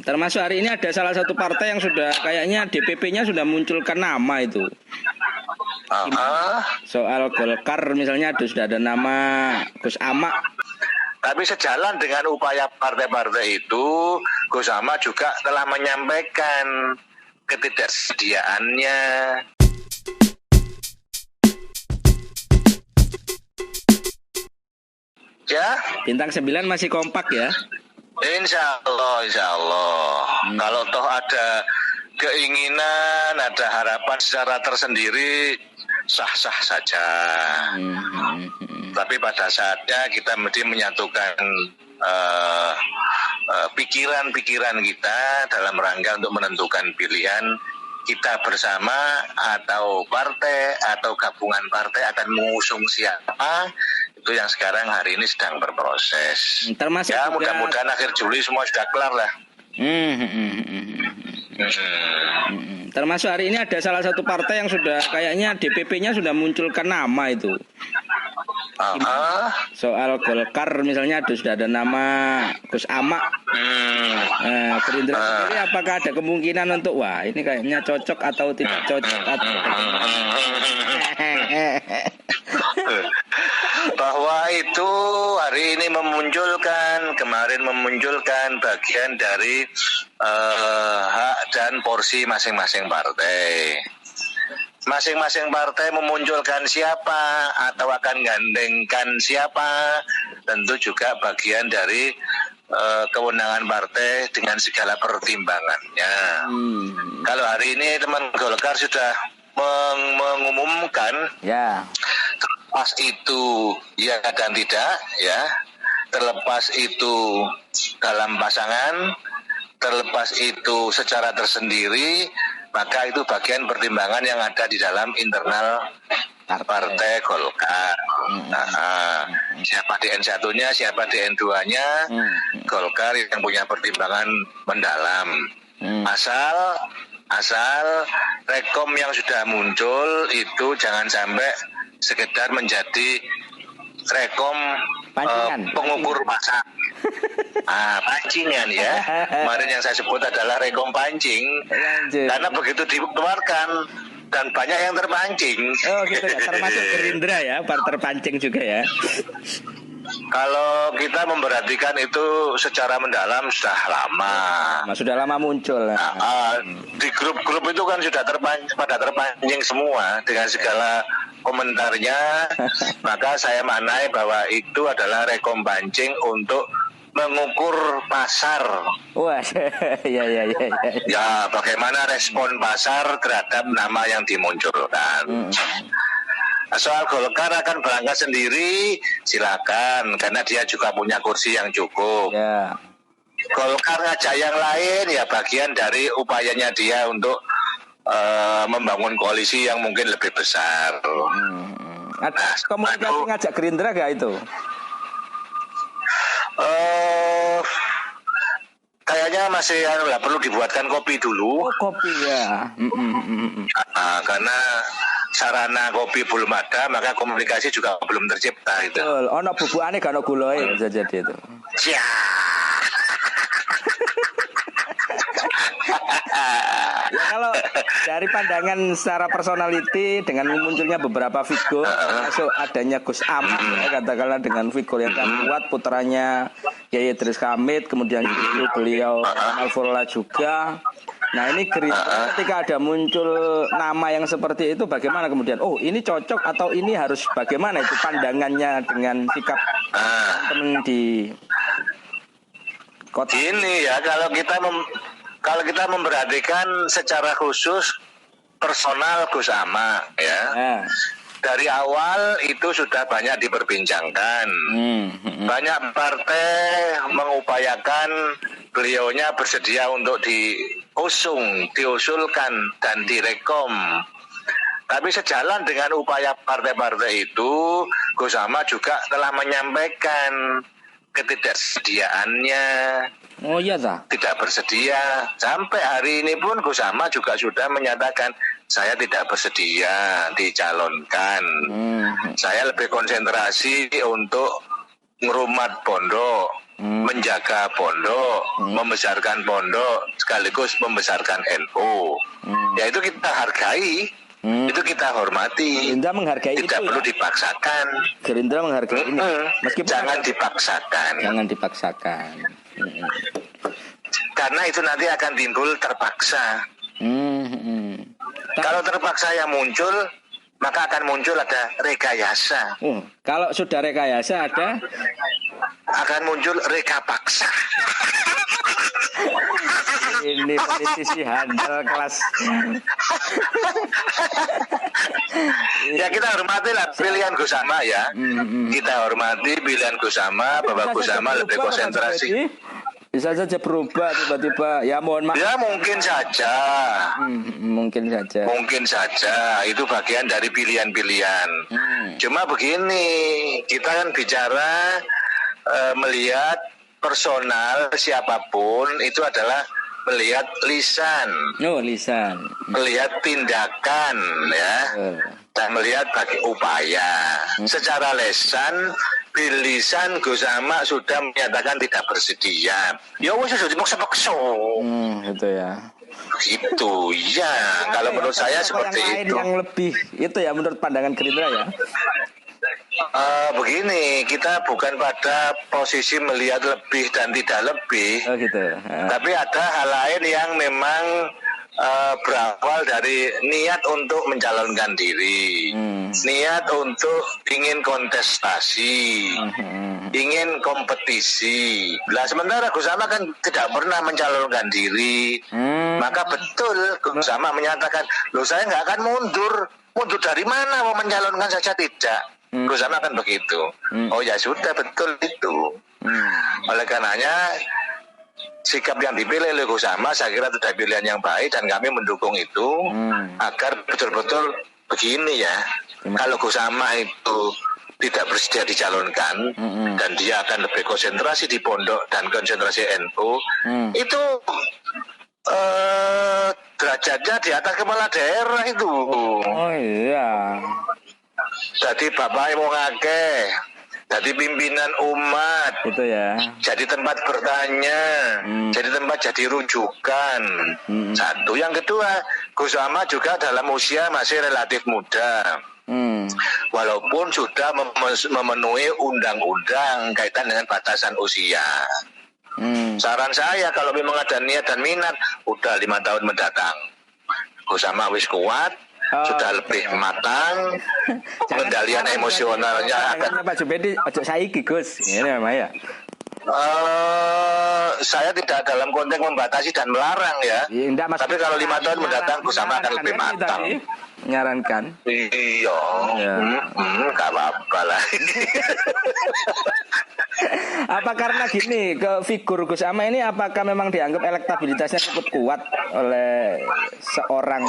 Termasuk hari ini ada salah satu partai yang sudah kayaknya DPP-nya sudah munculkan nama itu. Soal Golkar misalnya sudah ada nama Gus Ama. Tapi sejalan dengan upaya partai-partai itu, Gus Ama juga telah menyampaikan ketidaksediaannya. Ya, Bintang 9 masih kompak ya. Insya Allah. Kalau toh ada keinginan, ada harapan secara tersendiri, sah-sah saja. Tapi pada saatnya kita mesti menyatukan pikiran-pikiran kita dalam rangka untuk menentukan pilihan kita bersama atau partai atau gabungan partai akan mengusung siapa. Itu yang sekarang hari ini sedang berproses. Termasuk ya juga... mudah-mudahan akhir Juli semua sudah kelar lah. Termasuk hari ini ada salah satu partai yang sudah kayaknya DPP-nya sudah munculkan nama itu. Soal Golkar misalnya sudah ada nama Gus Ama. Gerindra sendiri apakah ada kemungkinan untuk wah ini kayaknya cocok atau tidak cocok atau bahwa itu hari ini kemarin memunculkan bagian dari hak dan porsi masing-masing partai. Masing-masing partai memunculkan siapa atau akan gandengkan siapa, tentu juga bagian dari kewenangan partai dengan segala pertimbangannya. Kalau hari ini teman Golkar sudah mengumumkan, terlepas itu ya dan tidak, ya, terlepas itu dalam pasangan, terlepas itu secara tersendiri, maka itu bagian pertimbangan yang ada di dalam internal partai Golkar. Siapa di N1-nya, siapa di N2-nya, Golkar yang punya pertimbangan mendalam. Asal rekom yang sudah muncul itu jangan sampai sekedar menjadi rekom pengukur pasar. Pancingan ya. Kemarin yang saya sebut adalah rekom pancing. Karena begitu dikeluarkan dan banyak yang terpancing. Oh gitu ya, termasuk Gerindra ya, terpancing juga ya. Kalau kita memperhatikan itu secara mendalam sudah lama muncul. Di grup-grup itu kan sudah terpancing semua dengan segala komentarnya. Maka saya maknai bahwa itu adalah rekom pancing untuk mengukur pasar. Wah, ya. Ya, bagaimana respon pasar terhadap nama yang dimunculkan. Soal Golkar akan berangkat sendiri, silakan, karena dia juga punya kursi yang cukup. Golkar ngajak yang lain, ya bagian dari upayanya dia untuk membangun koalisi yang mungkin lebih besar. Ada komunikasi ngajak Gerindra gak itu? Kayaknya masih perlu dibuatkan kopi dulu. Kopi ya. Karena sarana kopi belum ada, maka komunikasi juga belum tercipta itu. Betul. Ono bubukane gak ono guloi bisa jadi itu. Ya. Ya kalau dari pandangan secara personality dengan munculnya beberapa figur, termasuk adanya Gus Am, katakanlah dengan figur yang kuat, putranya Yai Idris Hamid, kemudian beliau Malfurla juga. Nah ini Gerindra ketika ada muncul nama yang seperti itu, bagaimana kemudian? Oh ini cocok atau ini harus bagaimana itu pandangannya dengan sikap teman-teman di kota ini ya, kalau kita memperhatikan secara khusus personal Gus Ama ya. Dari awal itu sudah banyak diperbincangkan. Banyak partai mengupayakan beliaunya bersedia untuk diusulkan dan direkom. Tapi sejalan dengan upaya partai-partai itu, Gus Ama juga telah menyampaikan ketidaksediaannya. Oh iya tak? Tidak bersedia. Sampai hari ini pun Gus Ama juga sudah menyatakan saya tidak bersedia dicalonkan. Saya lebih konsentrasi untuk ngerumat pondok. menjaga pondok, membesarkan pondok, sekaligus membesarkan NU. Ya itu kita hargai, itu kita hormati. Gerindra menghargai tidak itu perlu ya? dipaksakan. Gerindra menghargai ini. Meskipun Jangan dipaksakan. Jangan dipaksakan. Karena itu nanti akan timbul terpaksa. Kalau terpaksa yang muncul, maka akan muncul ada rekayasa. Kalau sudah rekayasa ada akan muncul reka paksa. Ini politisi handal kelas. Ya kita hormati lah pilihan Gusama ya. Kita hormati pilihan Gusama, bahwa Gusama lebih konsentrasi. Bisa saja berubah tiba-tiba. Ya mohon maaf. Ya mungkin saja. Mungkin saja. Mungkin saja. Itu bagian dari pilihan-pilihan. Cuma begini, kita kan bicara melihat personal siapapun itu adalah melihat lisan. Lisan. Melihat tindakan ya. Dan melihat bagi upaya. Secara lisan, bilisan Gusama sudah menyatakan tidak bersedia. Ya wes sudah dipaksa-paksa. Itu ya. Gitu ya. Kalau menurut saya seperti yang itu. Yang lebih itu ya menurut pandangan Gerindra ya. Begini, kita bukan pada posisi melihat lebih dan tidak lebih. Gitu. Tapi ada hal lain yang memang berawal dari niat untuk mencalonkan diri, niat untuk ingin kontestasi, ingin kompetisi. Nah sementara Gusama kan tidak pernah mencalonkan diri, maka betul Gusama menyatakan, loh saya nggak akan mundur dari mana, mau mencalonkan saja tidak. Gusama kan begitu. Oh ya sudah, betul itu. Oleh karenanya sikap yang dipilih oleh Gusama saya kira sudah pilihan yang baik dan kami mendukung itu agar betul-betul begini ya. Kalau Gusama itu tidak bersedia dicalonkan dan dia akan lebih konsentrasi di pondok dan konsentrasi NU, itu derajatnya di atas kepala daerah itu. Oh iya. Jadi bapak mau ngake, jadi pimpinan umat, itu ya. Jadi tempat bertanya, jadi tempat jadi rujukan. Satu, yang kedua, Gusama juga dalam usia masih relatif muda. Walaupun sudah memenuhi undang-undang kaitan dengan batasan usia. Saran saya kalau memang ada niat dan minat, udah 5 tahun mendatang. Gusama wis kuat, sudah lebih matang, pengendalian emosionalnya akan. Pak Jubedi, ojo saiki Gus, ini memang ya. Saya tidak dalam konteks membatasi dan melarang ya. Tapi kalau 5 tahun mendatang Gusama akan lebih matang. Menyarankan. Iya. Gak apa-apa lah. Apa karena gini, ke figur Gus Ama ini apakah memang dianggap elektabilitasnya cukup kuat oleh seorang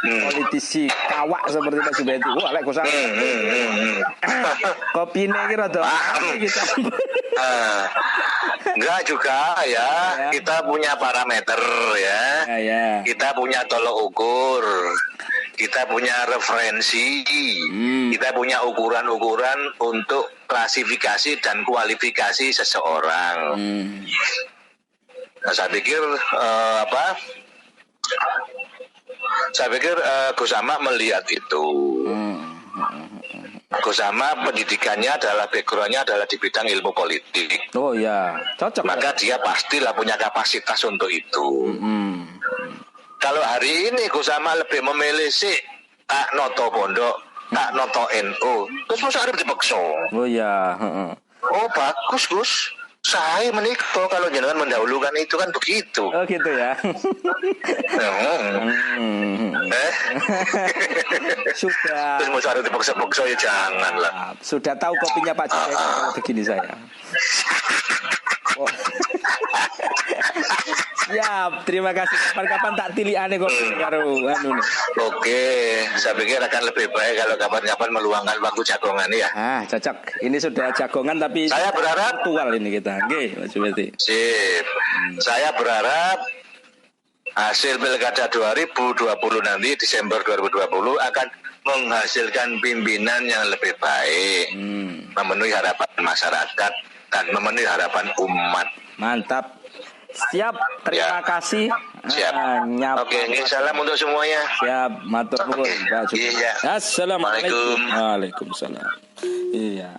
politisi kawak seperti Pak Jubedi? Wah, lek Gus Ama. Kopine iki rada gitu. Enggak juga ya. Kita punya parameter ya. Kita punya tolok ukur. Kita punya referensi, kita punya ukuran-ukuran untuk klasifikasi dan kualifikasi seseorang. Nah, saya pikir Saya pikir Gusama melihat itu. Gusama pendidikannya adalah backgroundnya adalah di bidang ilmu politik. Oh ya, cocok. Maka dia pastilah punya kapasitas untuk itu. Kalau hari ini Gusama lebih memilih si tak noto pondok, tak noto NU, terus masa harus dipaksa. Oh ya. Oh bagus Gus, saya menikah kalau jangan mendahulukan itu kan begitu. Oh gitu ya. Sudah. Terus masa harus dipaksa-paksa ya janganlah. Sudah tahu kopinya Pak Jokowi kalau begini saya. Siap, terima kasih. Kapan-kapan tak tili aneh kok karo anu nih. Oke, saya pikir akan lebih baik kalau kapan-kapan meluangkan waktu jagongan ya. Cocok. Ini sudah jagongan tapi saya berharap virtual ini kita. Nggih, Mas Jubedi. Sip. Saya berharap hasil Pilkada 2020 nanti Desember 2020 akan menghasilkan pimpinan yang lebih baik, memenuhi harapan masyarakat dan memenuhi harapan umat. Mantap. Siap, terima kasih. Siap. Oke, salam untuk semuanya. Siap, matur nuwun Pak Sugeng. Iya. Assalamualaikum. Waalaikumsalam. Iya.